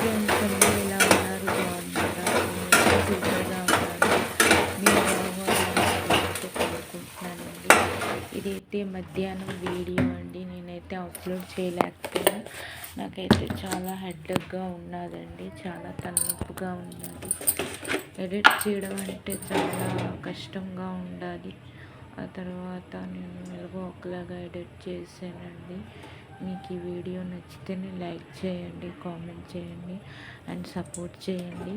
Friends అందరూ ఎలా ఉన్నారు? బాగున్నారా? నేనైతే సూపర్గా ఉన్నాను. మీరు బాగున్నారని కోరుకుంటున్నానండి. ఇదైతే మధ్యాహ్నం వీడియో అండి. నేనైతే అప్లోడ్ చేయలేకపోయాను. నాకైతే చాలా హెడ్ఏక్గా ఉన్నదండి, చాలా తలనొప్పిగా ఉన్నది. ఎడిట్ చేయడం అంటే చాలా కష్టంగా ఉండాలి. ఆ తర్వాత నేను ఎలాగో ఒకలాగా ఎడిట్ చేశానండి. మీకు ఈ వీడియో నచ్చితేనే లైక్ చేయండి, కామెంట్ చేయండి అండ్ సపోర్ట్ చేయండి.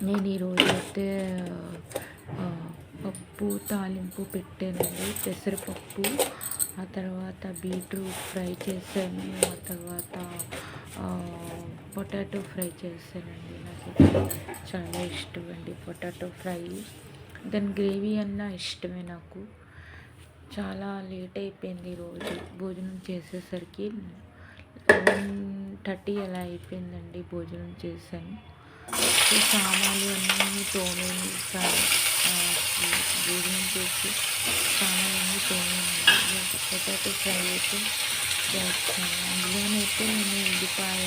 నేను ఈరోజు అయితే పప్పు తాలింపు పెట్టానండి, పెసరపప్పు. ఆ తర్వాత బీట్రూట్ ఫ్రై చేశాను. ఆ తర్వాత పొటాటో ఫ్రై చేశానండి. నాకు చాలా ఇష్టం అండి పొటాటో ఫ్రై. దాని గ్రేవీ అన్నా ఇష్టమే నాకు. చాలా లేట్ అయిపోయింది ఈరోజు భోజనం చేసేసరికి. 11:30 అలా అయిపోయిందండి భోజనం చేశాను. సామాన్లు అన్నీ తోమేసి భోజనం చేసి సామాన్లన్నీ తోమేయండి. పొటాటో ఫ్రై అయితే చేస్తాను. అందులోనైతే నేను ఉల్లిపాయ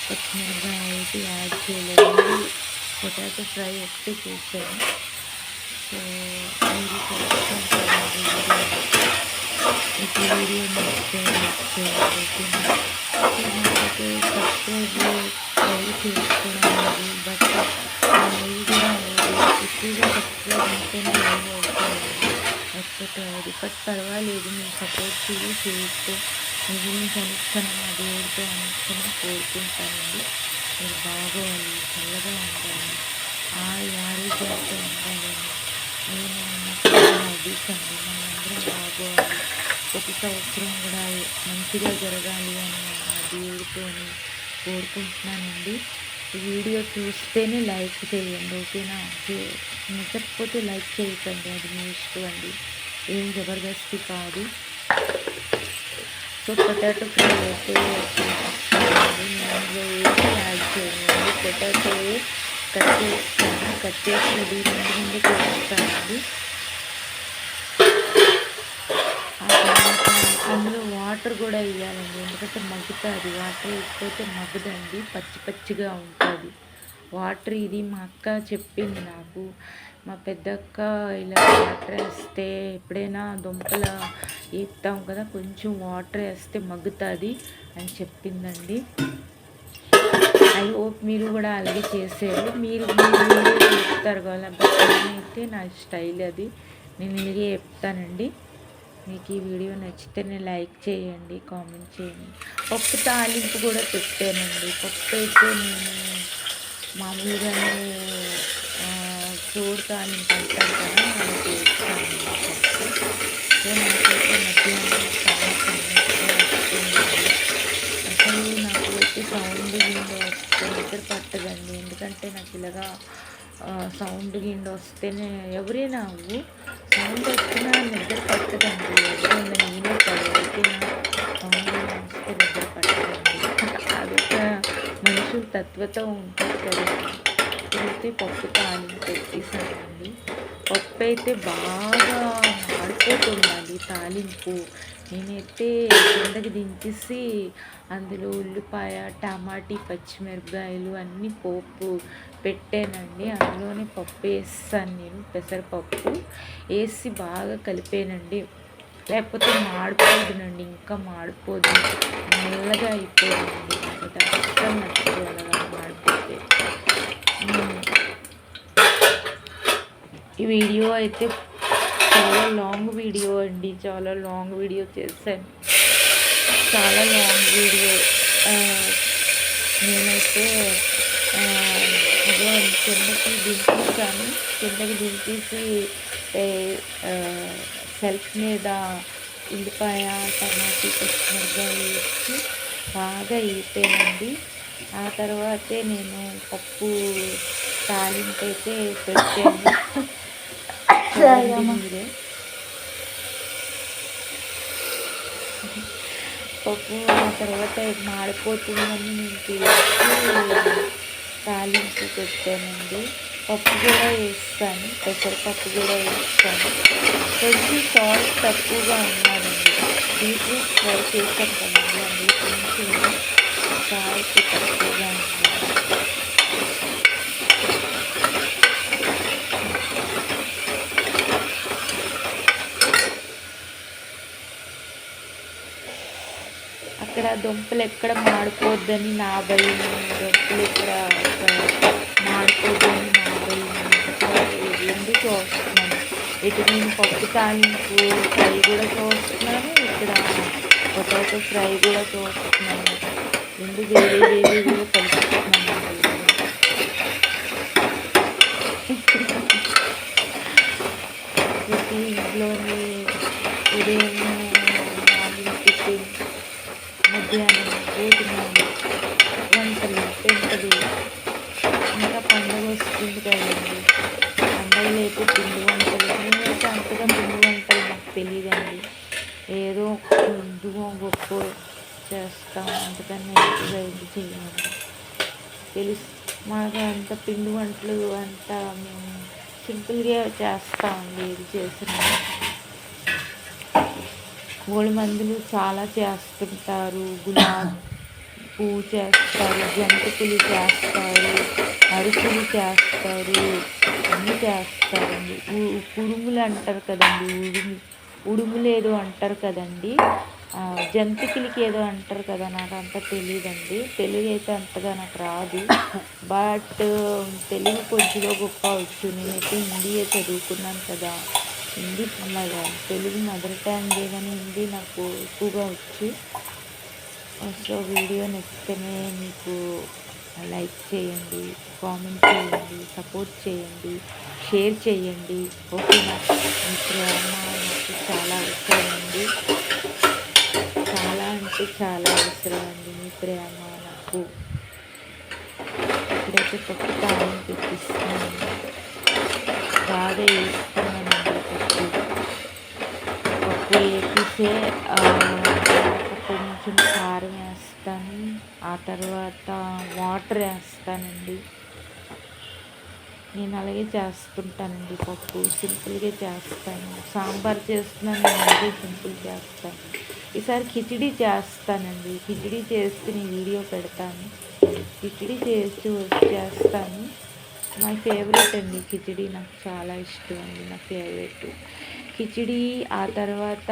పచ్చిమిరపకాయ అయితే యాడ్ చేయలేదు. పొటాటో ఫ్రై ఒకటే చేశాను. సో మీరు చూసుకుంటారండి. మీకు వీడియో నచ్చితే లైక్ చేయండి. నాకైతే సబ్స్క్రైబ్ ట్రై చేసుకోవడం లేదు, బట్ లైవ్ కూడా ఎక్కువగా సబ్స్క్రైబ్ ఉంటేనే లైవ్ అవుతాయండి, లేకపోతే అది. బట్ పర్వాలేదు, మీరు సపోర్ట్ చేయొచ్చు. మీ గురించి అనుక్షణం ఆ దేవుడితో అనుక్షణం కోరుకుంటానండి. మీరు బాగోవాలి, చల్లగా ఉండాలి, ఆరోగ్యాలతో ఉండాలని నేను హబీస్ అండి. మనం అందరం బాగోవాలి, ప్రతి సంవత్సరం కూడా మంచిగా జరగాలి అని ఆ దేవుడితో కోరుకుంటున్నానండి. ఈ వీడియో చూస్తేనే లైక్ చేయండి, ఓకేనా? నచ్చకపోతే లైక్ చేయకండి, అది మీ ఇష్టం అండి, ఏం జబర్దస్తి కాదు. సో పొటాటో ఫ్రై అయితే నేను ఏది యాడ్ చేయండి. పొటాటో కట్ చేస్తాను, కట్ చేసినది ముందు చేస్తానండి. అందులో వాటర్ కూడా వేయాలండి, ఎందుకంటే మగ్గుతుంది. వాటర్ వేయకపోతే మగ్గదండి, పచ్చి పచ్చిగా ఉంటుంది వాటర్. ఇది మా అక్క చెప్పింది నాకు. మా పెద్దక్క ఇలా వాటర్ వేస్తే, ఎప్పుడైనా దుంపలు వేస్తాం కదా, కొంచెం వాటర్ వేస్తే మగ్గుతుంది అని చెప్పిందండి. ఐ హోప్ మీరు కూడా అలాగే చేసారు. మీరు చెప్తారు కదా, బట్ నేనైతే నా స్టైల్ అది, నేను ఇలాగే చెప్తానండి. మీకు ఈ వీడియో నచ్చితేనే లైక్ చేయండి, కామెంట్ చేయండి. పప్పు తాలింపు కూడా పెట్టానండి. పప్పు అయితే నేను మామూలుగానే తోడు తాలింపు అంటారు కదా, అలా చేస్తాను పప్పు. సో నాకైతే మధ్యాహ్నం చాలా సన్నగా వస్తుందండి. అసలు నాకు అయితే సౌండ్ గిండ వస్తే నిద్ర పట్టదండి, ఎందుకంటే నాకు ఇలాగా సౌండ్ గిండ వస్తేనే, ఎవరైనా సౌండ్ వచ్చినా నిద్ర పట్టదండి. ఎవరైనా నేనే కాదు, ఎవరికైనా సౌండ్ వస్తే నిద్ర పట్టదండి. అదొక మనుషుల తత్వతో ఉంటుంది కదండి. ఇప్పుడైతే పప్పు తాలింపు పెట్టేసానండి. పప్పు అయితే బాగా మాడిపోతుందండి తాలింపు. నేనైతే కిందకి దించేసి అందులో ఉల్లిపాయ, టమాటీ, పచ్చిమిరపకాయలు అన్నీ పోపు పెట్టానండి. అందులోనే పప్పు వేస్తాను నేను, పెసరపప్పు వేసి బాగా కలిపానండి. లేకపోతే మాడిపోదునండి, ఇంకా మాడిపోదు, నల్లగా అయిపోయిందండి. నాకు అస్సలు నచ్చదు అలాగా మాడిపోతే. ఈ వీడియో అయితే చాలా లాంగ్ వీడియో అండి, చాలా లాంగ్ వీడియో చేశాను, చాలా లాంగ్ వీడియో. నేనైతే కిందకి దింపేసాను, కిందకి దింపేసి సెల్ఫ్ మీద ఉల్లిపాయ, టమాటీ, పచ్చిమిరపకాయ వేసి బాగా వేపానండి. ఆ తర్వాతే నేను పప్పు తాలింపు అయితే పెట్టాను. మీరే పప్పు ఆ తర్వాత మాడిపోతుందని నేను తీసి తాలింపు పెట్టానండి. పప్పు కూడా వేస్తాను, పెసరపప్పు కూడా వేస్తాను. కొంచెం సాల్ట్ తక్కువగా ఉన్నదండి. బీట్రూట్ ఫ్రై చేస్తాను కదండి, అందులో కొంచెం సాల్ట్ తక్కువగా ఉంది. అక్కడ దుంపలు ఎక్కడ మాడిపోద్దని నా భయం, దుంపలు ఇక్కడ మాడిపోద్దని నా భయం. రెండు చూస్తున్నాను, ఇటు నేను పప్పు తాలింపు ఫ్రై కూడా చూస్తున్నాను, ఇక్కడ పొటాటో ఫ్రై కూడా చూస్తున్నాను. రెండు వేరే వేరే కూడా కలుపుతున్నాను. ప్రతి ఇంట్లోనే ఉదయం మార్నింగ్ టిఫిన్, మధ్యాహ్నం భోజనం, వంటలు పెంటలు. ఇంకా పండుగ వస్తుంది కదండి, పండుగలు అయితే పిండి వంటలు. నేనైతే అంతగా పిండి వంటలు నాకు తెలియదండి, ఏదో కొద్దిగా గొప్ప చేస్తాం, అంతకన్నా ఎక్కువగా ఇది చేయాలి తెలుసు. మాకు అంత పిండి వంటలు అంతా మేము సింపుల్గా చేస్తామండి. ఏది చేసినా మూడు మందులు చాలా చేస్తుంటారు. గులాబ్ పువ్వు చేస్తారు, జంతికలు చేస్తారు, అరిసెలు చేస్తారు, అన్నీ చేస్తారండి. ఉడుములు అంటారు కదండి, ఉడుములు ఏదో అంటారు కదండి, జంతికలకి ఏదో అంటారు కదా, నాకు అంత తెలియదండి. తెలుగు అయితే అంతగా నాకు రాదు, బట్ తెలుగు కొద్దిగా గొప్ప వచ్చు. నేనైతే హిందీయే చదువుకున్నాను కదా, హిందీ తెలుగు మదర్ టంగే, కానీ హిందీ నాకు ఎక్కువగా వచ్చు. సో వీడియో నచ్చితేనే మీకు లైక్ చేయండి, కామెంట్ చేయండి, సపోర్ట్ చేయండి, షేర్ చేయండి. ఓకేనా? మీ ప్రేమ నాకు చాలా అవసరం అండి, చాలా అంటే చాలా అవసరం అండి మీ ప్రేమ నాకు. ఇప్పుడైతే పప్పు తాళం పెట్టిస్తున్నాను, బాగా వేస్తున్నానండి. పప్పు వేపిస్తే కొంచెం కారం వేస్తాను, ఆ తర్వాత వాటర్ వేస్తానండి. నేను అలాగే చేస్తుంటానండి, పప్పు సింపుల్గా చేస్తాను. సాంబార్ చేస్తున్నాను, నేను అలాగే సింపుల్ చేస్తాను. ఈసారి కిచిడి చేస్తానండి, కిచిడి చేస్తే నేను వీడియో పెడతాను. కిచిడి చేస్తాను. మై ఫేవరెట్ అండి కిచిడి, నాకు చాలా ఇష్టం అండి, నా ఫేవరెట్ కిచిడి. ఆ తర్వాత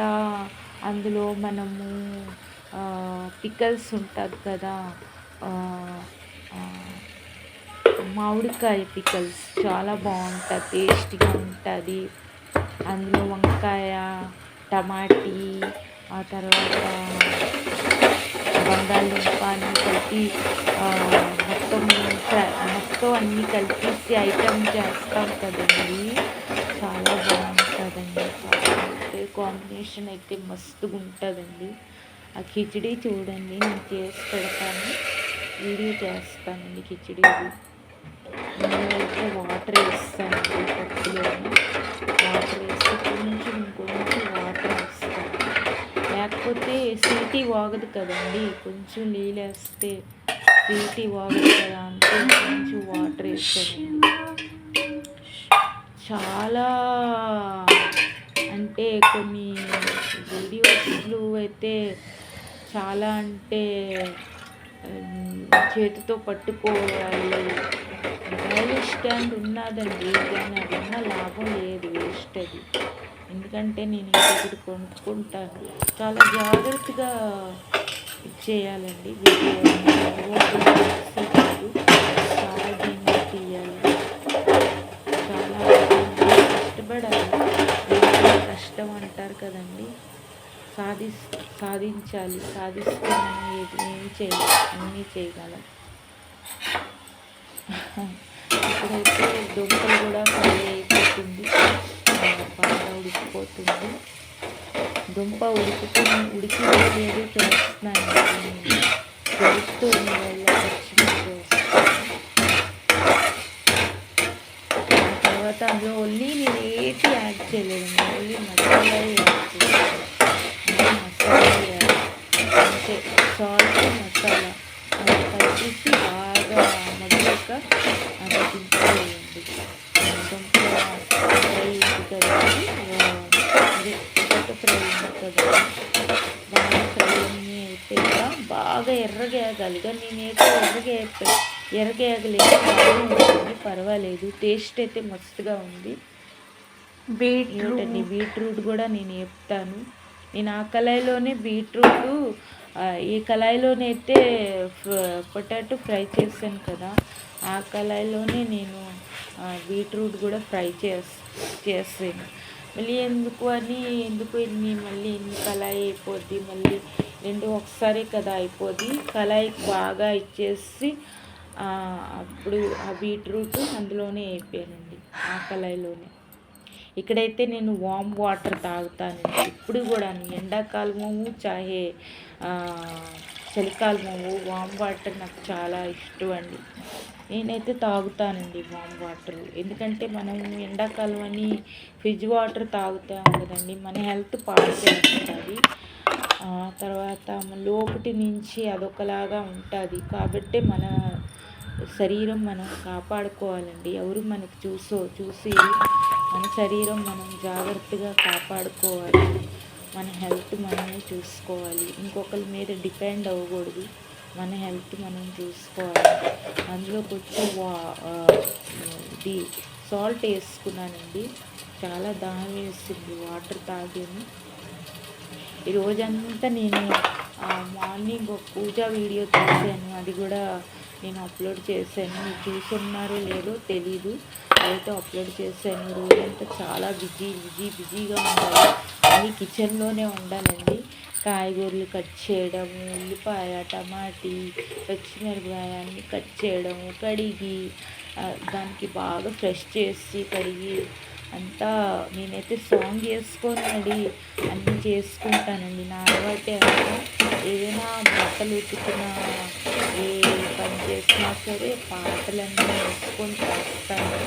అందులో మనము పికల్స్ ఉంటుంది కదా, మామిడికాయ పికల్స్ చాలా బాగుంటుంది, టేస్టీగా ఉంటుంది. అందులో వంకాయ, టమాటీ, ఆ తర్వాత బంగాళదుంప అన్నీ కలిపి మొత్తం అన్నీ కలిపేసి ఐటమ్ చేస్తాం కదండి, చాలా బాగుంటుందండి. కాంబినేషన్ అయితే మస్తుగా ఉంటుందండి. ఆ కిచిడి చూడండి, నేను చేసి పెడతాను, వీడియో చేస్తానండి కిచిడీది. నేను అయితే వాటర్ వేస్తానండి, పప్పులోని వాటర్ వేసి కొంచెం వాటర్ వేస్తాను, లేకపోతే సీటీ వాగదు కదండి. కొంచెం నీళ్ళు వేస్తే సీటీ వాగదు కదా, అంతే. కొంచెం వాటర్ వేస్తానండి. చాలా అంటే కొన్ని వీడియోస్లు అయితే చాలా అంటే చేతితో పట్టుకోవాలి. మొబైల్ స్టాండ్ ఉన్నదండి, కానీ అది ఉన్న లాభం లేదు, వేస్ట్ అది. ఎందుకంటే నేను ఇంకొకటి కొనుక్కుంటాను, చాలా జాగ్రత్తగా ఇచ్చేయాలండి వీడియో, చాలా దీన్ని తీయాలి, చాలా కష్టపడాలి. కష్టం అంటారు కదండి, సాధించాలి, సాధిస్తే మనం ఏమి చేయాలి, అన్నీ చేయగలం. ఇప్పుడైతే దుంపలు కూడా ఫ్రై అయిపోతుంది, బాగా ఉడికిపోతుంది. దుంప ఉడికి లేదు చేస్తున్నాను, తెలుస్తూ వల్ల పచ్చిమిర్చి వేస్తాను. ఆ తర్వాత అందులో ఓన్లీ నేను ఏది యాడ్ చేయలేదండి, ఓన్లీ మసాలా యాడ్ చేస్తాను. అంటే సాల్ట్, మసాలా అది కలిపేసి బాగా మగ్గాక అది దింపేయండి. దుంప ఫ్రై కదండి, అదే పొటాటో ఫ్రై ఉంది కదా, బాగా ఫ్రై అన్నీ అయిపోయాక బాగా ఎర్రగా వేగాలి, కానీ నేనైతే ఎర్రగేయగలేదు, బాగానే ఉంటుంది, పర్వాలేదు. టేస్ట్ అయితే మస్తుగా ఉంది. బీట్రూట్ కూడా నేను వేపుతాను. నేను ఆ కళాయిలోనే ఈ కళాయిలోనైతే పొటాటో ఫ్రై చేశాను కదా, ఆ కళాయిలోనే నేను బీట్రూట్ కూడా ఫ్రై చేస్తాను. మళ్ళీ ఎందుకు మళ్ళీ ఎన్ని కళాయి అయిపోద్ది, మళ్ళీ రెండు ఒకసారి కదా అయిపోద్ది. కళాయికి బాగా ఇచ్చేసి అప్పుడు ఆ బీట్రూట్ అందులోనే అయిపోయానండి, ఆ కళాయిలోనే. ఇక్కడైతే నేను వామ్ వాటర్ తాగుతానండి ఇప్పుడు కూడా. ఎండాకాలము చాహే చలికాలము వామ్ వాటర్ నాకు చాలా ఇష్టం అండి. నేనైతే తాగుతానండి వామ్ వాటర్. ఎందుకంటే మనం ఎండాకాలం అని ఫ్రిడ్జ్ వాటర్ తాగుతాం కదండి, మన హెల్త్ పాడు చేస్తుంది. తర్వాత లోపటి నుంచి అదొకలాగా ఉంటుంది. కాబట్టి మన శరీరం మనం కాపాడుకోవాలండి. ఎవరు మనకు చూసి మన శరీరం మనం జాగ్రత్తగా కాపాడుకోవాలి. మన హెల్త్ మనమే చూసుకోవాలి. ఇంకొకరి మీద డిపెండ్ అవ్వకూడదు. మన హెల్త్ మనం చూసుకోవాలి. అందులో కొంచెం సాల్ట్ వేసుకున్నానండి. చాలా దాహం వేసింది, వాటర్ తాగాను. ఈ రోజంతా నేను మార్నింగ్ ఒక పూజా వీడియో తీసాను, అది కూడా నేను అప్లోడ్ చేశాను. మీరు చూస్తున్నారో లేదో తెలీదు, అయితే అప్లోడ్ చేశాను. రోజంతా చాలా బిజీగా ఉండాలి. అది కిచెన్లోనే ఉండాలండి. కాయగూరలు కట్ చేయడము, ఉల్లిపాయ, టమాటీ, పచ్చిమిరపకాయ అన్నీ కట్ చేయడము, కడిగి దానికి బాగా ఫ్రెష్ చేసి కడిగి అంతా నేనైతే సాంగ్ వేసుకొని అన్నీ చేసుకుంటానండి. నా అలవాటే అంతా. ఏదైనా బట్టలు ఉతుకున్నా, ఏ పని చేసినా సరే పాటలన్నీ వేసుకొని చేస్తాను.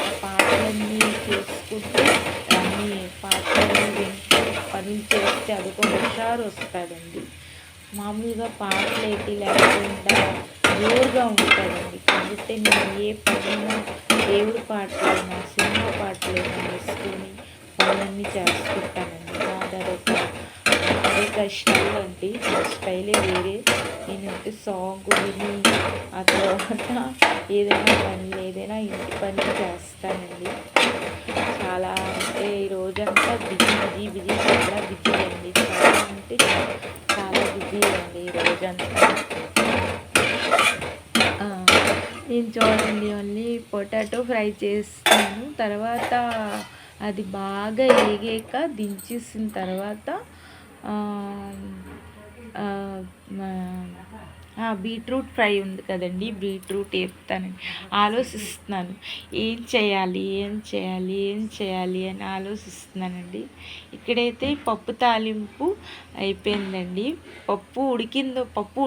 ఆ పాటలన్నీ చేసుకుంటూ పాటలన్నీ వింటూ పనులు చేస్తే అదొక హుషారు వస్తుందండి. మామూలుగా పాటలు అయితే లేకుండా బోర్గా ఉంటుందండి. కాబట్టి నేను ఏ పనైనా దేవుడి పాటలైనా సినిమా పాటలైనా వేసుకొని పనులన్నీ చేసుకుంటానండి. అదొక స్టైల్ అండి. ఆ స్టైలే వేరే. నేనంటే సాంగ్ విని ఆ తర్వాత ఏదైనా ఇంటి పని చేస్తానండి. చాలా అంటే ఈ రోజంతా బిజీ చాలా బిజీ అండి. చాలా అంటే చాలా బిజీ అండి ఈ రోజంతా. నేను చూడండి ఓన్లీ పొటాటో ఫ్రై చేస్తాను. తర్వాత అది బాగా వేగాక దించేసిన తర్వాత బీట్రూట్ ఫ్రై ఉంది కదండి, బీట్రూట్ వేపుతానండి. ఆలోచిస్తున్నాను ఏం చేయాలి అని ఆలోచిస్తున్నానండి. ఇక్కడైతే పప్పు తాలింపు అయిపోయిందండి. పప్పు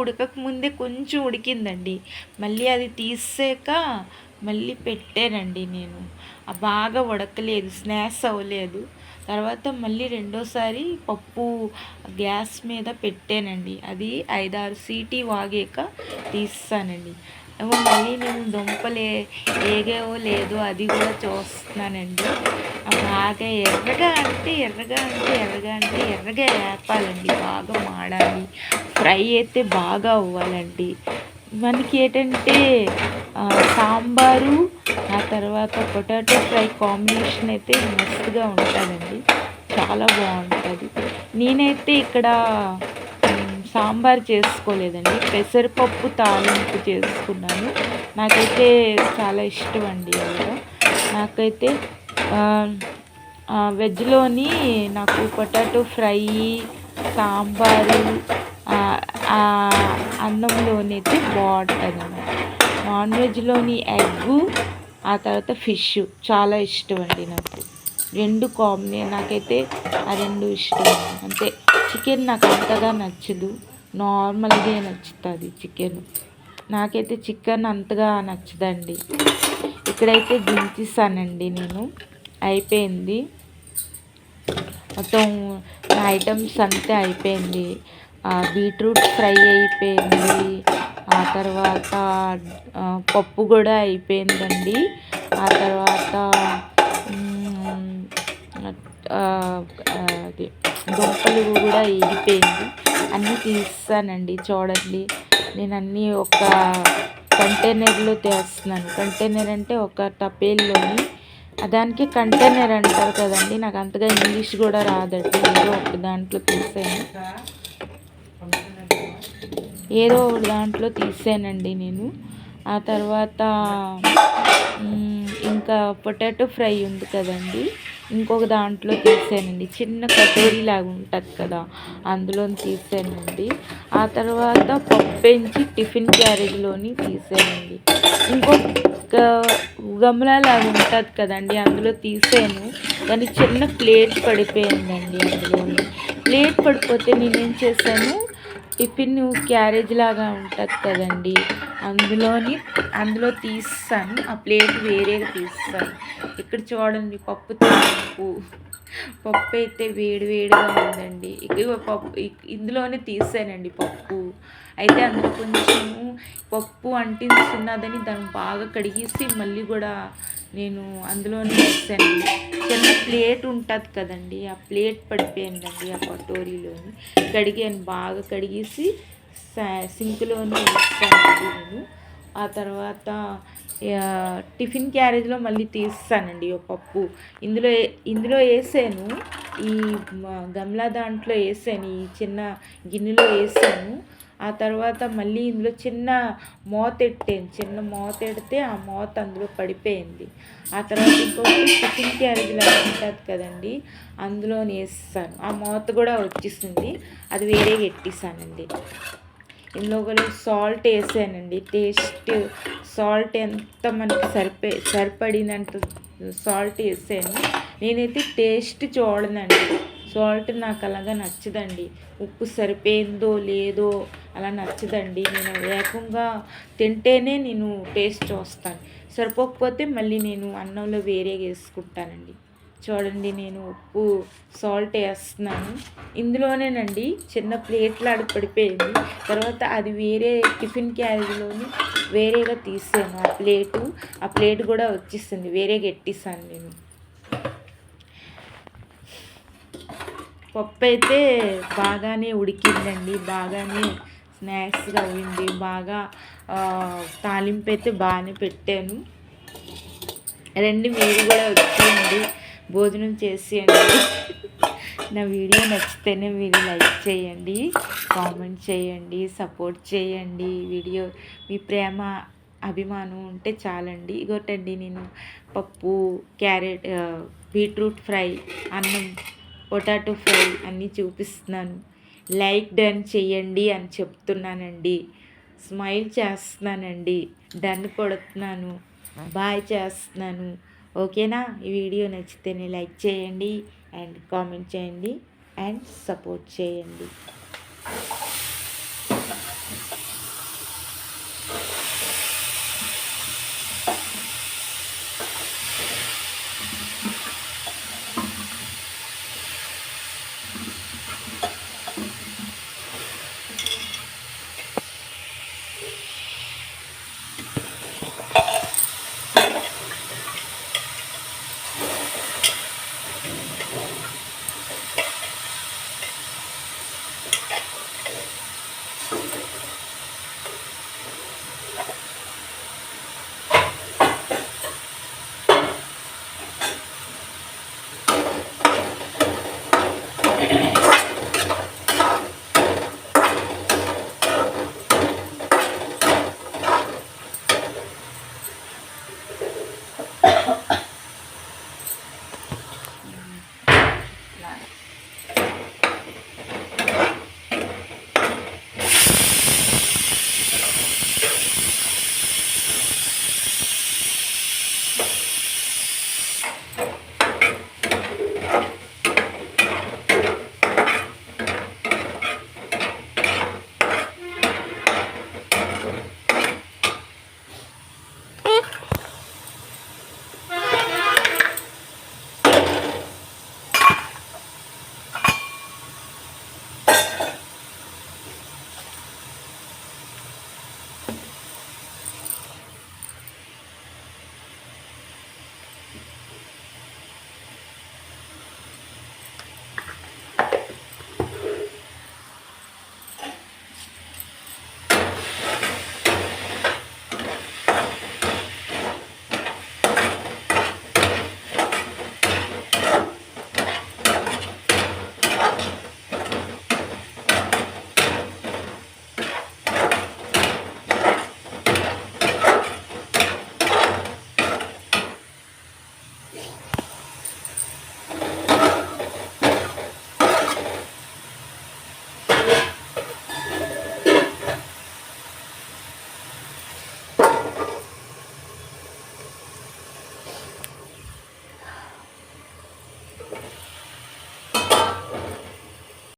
ఉడకకముందే కొంచెం ఉడికిందండి. మళ్ళీ అది తీసాక మళ్ళీ పెట్టానండి నేను. బాగా ఉడకలేదు, స్నాక్స్ అవ్వలేదు. తర్వాత మళ్ళీ రెండోసారి పప్పు గ్యాస్ మీద పెట్టానండి. అది 5-6 సీటీ వాగాక తీస్తానండి. మళ్ళీ నేను దుంపలు వేగావో లేదో అది కూడా చూస్తున్నానండి. బాగా ఎర్రగా వేపాలండి, బాగా మాడాలి. ఫ్రై అయితే బాగా అవ్వాలండి. మనకి ఏంటంటే సాంబారు ఆ తర్వాత పొటాటో ఫ్రై కాంబినేషన్ అయితే మస్తుగా ఉంటుందండి, చాలా బాగుంటుంది. నేనైతే ఇక్కడ సాంబార్ చేసుకోలేదండి, పెసరపప్పు తాలింపు చేసుకున్నాను. నాకైతే చాలా ఇష్టం అండి అలా. నాకైతే వెజ్లోని నాకు పొటాటో ఫ్రై, సాంబారు అన్నంలోనైతే బాగుంటుంది అన్నమాట. నాన్ వెజ్లోని ఎగ్గు ఆ తర్వాత ఫిష్ చాలా ఇష్టం అండి నాకు. నాకైతే ఆ రెండు ఇష్టం అంతే. చికెన్ నాకు అంతగా నచ్చదు, నార్మల్గా నచ్చుతుంది చికెన్. నాకైతే చికెన్ అంతగా నచ్చదండి. ఇక్కడైతే దించేసానండి నేను, అయిపోయింది మొత్తం ఐటమ్స్ అంతే అయిపోయింది. బీట్రూట్ ఫ్రై అయిపోయింది, ఆ తర్వాత పప్పు కూడా అయిపోయిందండి. ఆ తర్వాత అది దుంపలు కూడా వేగిపోయింది. అన్నీ తీస్తానండి చూడండి. నేను అన్నీ ఒక కంటైనర్లో తెస్తున్నాను. కంటైనర్ అంటే ఒక టపేల్లోని దానికి కంటైనర్ అంటారు కదండి. నాకు అంతగా ఇంగ్లీష్ కూడా రాదండి. ఏదో ఒక దాంట్లో తీసానండి నేను. ఆ తర్వాత ఇంకా పొటాటో ఫ్రై ఉంది కదండి, ఇంకొక దాంట్లో తీసానండి. చిన్న కటోరీ లాగా ఉంటుంది కదా, అందులో తీసానండి. ఆ తర్వాత పప్పెంచి టిఫిన్ క్యారేజ్లోని తీసానండి. ఇంకొక గమలా లాగా ఉంటుంది కదండి, అందులో తీసాను. కానీ చిన్న ప్లేట్ పడిపోయిందండి. అందులోని ప్లేట్ పడిపోతే నేనేం చేశాను, టిఫిన్ క్యారేజ్ లాగా ఉంటుంది కదండి, అందులో తీస్తాను. ఆ ప్లేట్ వేరేగా తీస్తాను. ఇక్కడ చూడండి, పప్పు అయితే వేడిగా ఉందండి. ఇక ఇందులోనే తీసానండి పప్పు. అయితే అందులో కొంచెము పప్పు అంటిస్తున్నదని దాన్ని బాగా కడిగేసి మళ్ళీ కూడా నేను అందులోనే వేసానండి. చిన్న ప్లేట్ ఉంటుంది కదండి, ఆ ప్లేట్ పడిపోయిందండి ఆ కటోరీలోని. బాగా కడిగేసి సింక్లోనే వేస్తానండి నేను. ఆ తర్వాత టిఫిన్ క్యారేజ్లో మళ్ళీ తీస్తానండి ఒక పప్పు. ఇందులో వేసాను, ఈ గమ్లా దాంట్లో వేసాను, ఈ చిన్న గిన్నెలో వేసాను. ఆ తర్వాత మళ్ళీ ఇందులో చిన్న మూత ఎడితే ఆ మూత అందులో పడిపోయింది. ఆ తర్వాత ఇంకొకటి టిఫిన్ క్యారేజ్లో ఉంటుంది కదండి, అందులో వేస్తాను. ఆ మూత కూడా వచ్చేసింది, అది వేరేగా ఎట్టేసానండి. ఇందులో కూడా సాల్ట్ వేసానండి. సాల్ట్ ఎంత మనకి సరిపడినంత సాల్ట్ వేసాను. నేనైతే టేస్ట్ చూడనండి, సాల్ట్ నాకు అలాగా నచ్చదండి. ఉప్పు సరిపోయిందో లేదో అలా నచ్చదండి. నేను ఏకంగా తింటేనే నేను టేస్ట్ చూస్తాను. సరిపోకపోతే మళ్ళీ నేను అన్నంలో వేరేగా వేసుకుంటానండి. చూడండి, నేను సాల్ట్ వేస్తున్నాను. ఇందులోనేనండి చిన్న ప్లేట్లాడు పడిపోయింది. తర్వాత అది వేరే టిఫిన్ క్యారేజ్లోని వేరేగా తీసాను. ఆ ప్లేట్ కూడా వచ్చేసింది, వేరేగా ఎట్టేసాను నేను. పప్పు అయితే బాగానే ఉడికిందండి, బాగానే స్నాక్స్గా అయింది. బాగా తాలింపు అయితే బాగానే పెట్టాను. రండి, మీరు కూడా వచ్చేయండి, భోజనం చేసేయండి. నా వీడియో నచ్చితేనే మీరు లైక్ చేయండి, కామెంట్ చేయండి, సపోర్ట్ చేయండి. మీ ప్రేమ అభిమానం ఉంటే చాలండి. ఇగోటండి, నేను పప్పు, క్యారెట్, బీట్రూట్ ఫ్రై, అన్నం, పొటాటో ఫ్రై అన్నీ చూపిస్తున్నాను. లైక్ డన్ చేయండి అని చెప్తున్నానండి. స్మైల్ చేస్తున్నానండి, డన్ కొడుతున్నాను, బాయ్ చేస్తున్నాను. ఓకేనా? ఈ వీడియో నచ్చితేనే లైక్ చేయండి అండ్ కామెంట్ చేయండి అండ్ సపోర్ట్ చేయండి.